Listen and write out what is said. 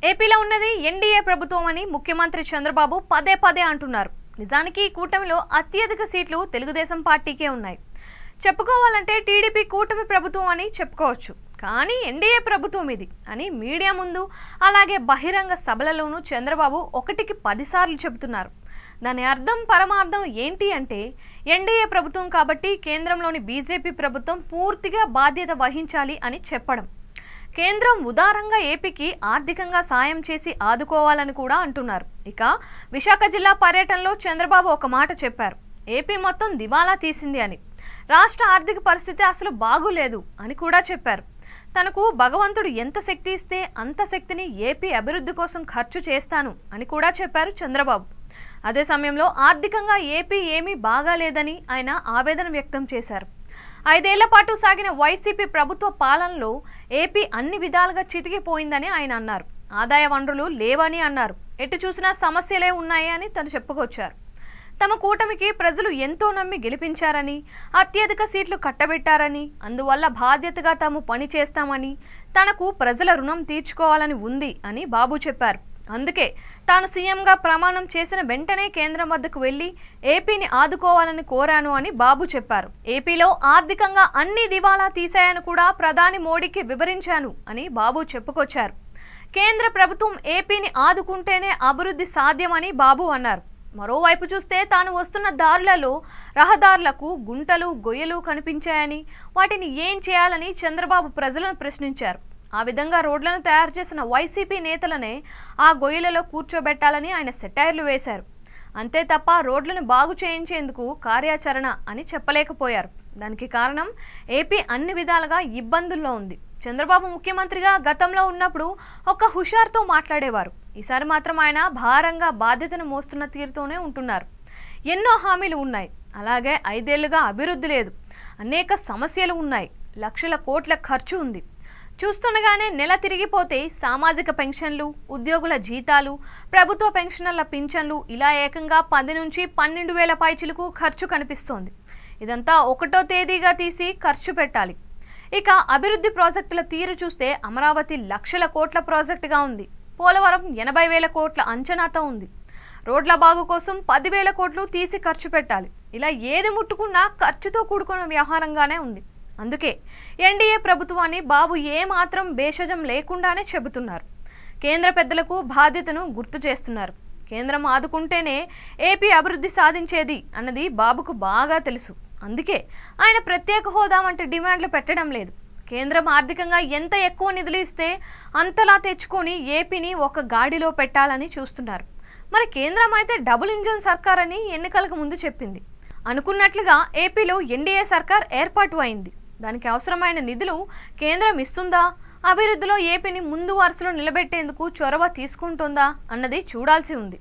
ఏపీలో ఉన్నది ఎన్డీఏ ప్రభుత్వం అని ముఖ్యమంత్రి చంద్రబాబు పదే పదే అంటున్నారు. నిజానికి కూటమిలో అత్యధిక సీట్లు తెలుగుదేశం పార్టీకే ఉన్నాయి. చెప్పుకోవాలంటే టీడీపీ కూటమి ప్రభుత్వం అని చెప్పుకోవచ్చు. కానీ ఎన్డీఏ ప్రభుత్వం ఇది అని మీడియా ముందు అలాగే బహిరంగ సభలలోనూ చంద్రబాబు ఒకటికి 10 సార్లు చెబుతున్నారు. దాని అర్థం పరమార్థం ఏంటి అంటే ఎన్డీఏ ప్రభుత్వం కాబట్టి కేంద్రంలోని బీజేపీ ప్రభుత్వం పూర్తిగా బాధ్యత వహించాలి అని చెప్పడం. కేంద్రం ఉదారంగా ఏపీకి ఆర్థికంగా సాయం చేసి ఆదుకోవాలని కూడా అంటున్నారు. ఇక విశాఖ జిల్లా పర్యటనలో చంద్రబాబు ఒక మాట చెప్పారు. ఏపీ మొత్తం దివాలా తీసింది అని, రాష్ట్ర ఆర్థిక పరిస్థితి అసలు బాగులేదు అని కూడా చెప్పారు. తనకు భగవంతుడు ఎంత శక్తి ఇస్తే అంత శక్తిని ఏపీ అభివృద్ధి కోసం ఖర్చు చేస్తాను అని కూడా చెప్పారు చంద్రబాబు. అదే సమయంలో ఆర్థికంగా ఏపీ ఏమీ బాగాలేదని ఆయన ఆవేదన వ్యక్తం చేశారు. 5 ఏళ్ల పాటు సాగిన వైసీపీ ప్రభుత్వ పాలనలో ఏపీ అన్ని విధాలుగా చితికిపోయిందని ఆయన అన్నారు. ఆదాయ వనరులు లేవని అన్నారు. ఎటు చూసినా సమస్యలే ఉన్నాయి అని తను చెప్పుకొచ్చారు. తమ కూటమికి ప్రజలు ఎంతో నమ్మి గెలిపించారని, అత్యధిక సీట్లు కట్టబెట్టారని, అందువల్ల బాధ్యతగా తాము పని చేస్తామని, తనకు ప్రజల రుణం తీర్చుకోవాలని ఉంది అని బాబు చెప్పారు. అందుకే తాను సీఎంగా ప్రమాణం చేసిన వెంటనే కేంద్రం వద్దకు వెళ్లి ఏపీని ఆదుకోవాలని కోరాను అని బాబు చెప్పారు. ఏపీలో ఆర్థికంగా అన్ని దివాలా తీశాయని కూడా ప్రధాని మోడీకి వివరించాను అని బాబు చెప్పుకొచ్చారు. కేంద్ర ప్రభుత్వం ఏపీని ఆదుకుంటేనే అభివృద్ధి సాధ్యమని బాబు అన్నారు. మరోవైపు చూస్తే తాను వస్తున్న దారులలో రహదారులకు గుంటలు గొయ్యలు కనిపించాయని, వాటిని ఏం చేయాలని చంద్రబాబు ప్రజలను ప్రశ్నించారు. ఆ విధంగా రోడ్లను తయారు చేసిన వైసీపీ నేతలనే ఆ గొయ్యలలో కూర్చోబెట్టాలని ఆయన సెటైర్లు వేశారు. అంతే తప్ప రోడ్లను బాగు చేయించేందుకు కార్యాచరణ అని చెప్పలేకపోయారు. దానికి కారణం ఏపీ అన్ని విధాలుగా ఇబ్బందుల్లో ఉంది. చంద్రబాబు ముఖ్యమంత్రిగా గతంలో ఉన్నప్పుడు ఒక హుషారుతో మాట్లాడేవారు. ఈసారి మాత్రం ఆయన భారంగా బాధ్యతను మోస్తున్న తీరుతోనే ఉంటున్నారు. ఎన్నో హామీలు ఉన్నాయి, అలాగే 5 ఏళ్లుగా అభివృద్ధి లేదు, అనేక సమస్యలు ఉన్నాయి, లక్షల కోట్ల ఖర్చు ఉంది. చూస్తుండగానే నెల తిరిగిపోతే సామాజిక పెన్షన్లు, ఉద్యోగుల జీతాలు, ప్రభుత్వ పెన్షనర్ల పింఛన్లు ఇలా ఏకంగా 10 నుంచి 12,000 పైచిలకు ఖర్చు కనిపిస్తోంది. ఇదంతా 1వ తేదీగా తీసి ఖర్చు పెట్టాలి. ఇక అభివృద్ధి ప్రాజెక్టుల తీరు చూస్తే అమరావతి లక్షల కోట్ల ప్రాజెక్టుగా ఉంది. పోలవరం 80,000 కోట్ల అంచనాతో ఉంది. రోడ్ల బాగు కోసం 10,000 కోట్లు తీసి ఖర్చు పెట్టాలి. ఇలా ఏది ముట్టుకున్నా ఖర్చుతో కూడుకున్న వ్యవహారంగానే ఉంది. అందుకే ఎన్డీఏ ప్రభుత్వాన్ని బాబు ఏమాత్రం భేషజం లేకుండానే చెబుతున్నారు. కేంద్ర పెద్దలకు బాధ్యతను గుర్తు చేస్తున్నారు. కేంద్రం ఆదుకుంటేనే ఏపీ అభివృద్ధి సాధించేది అన్నది బాబుకు బాగా తెలుసు. అందుకే ఆయన ప్రత్యేక హోదా వంటి డిమాండ్లు పెట్టడం లేదు. కేంద్రం ఆర్థికంగా ఎంత ఎక్కువ నిధులు ఇస్తే అంతలా తెచ్చుకొని ఏపీని ఒక గాడిలో పెట్టాలని చూస్తున్నారు. మరి కేంద్రం అయితే డబుల్ ఇంజన్ సర్కార్ అని ఎన్నికలకు ముందు చెప్పింది. అనుకున్నట్లుగా ఏపీలో ఎన్డీఏ సర్కార్ ఏర్పాటు అయింది. దానికి అవసరమైన నిధులు కేంద్రం ఇస్తుందా, అభివృద్ధిలో ఏపీని ముందు వరుసలో నిలబెట్టేందుకు చొరవ తీసుకుంటుందా అన్నది చూడాల్సి ఉంది.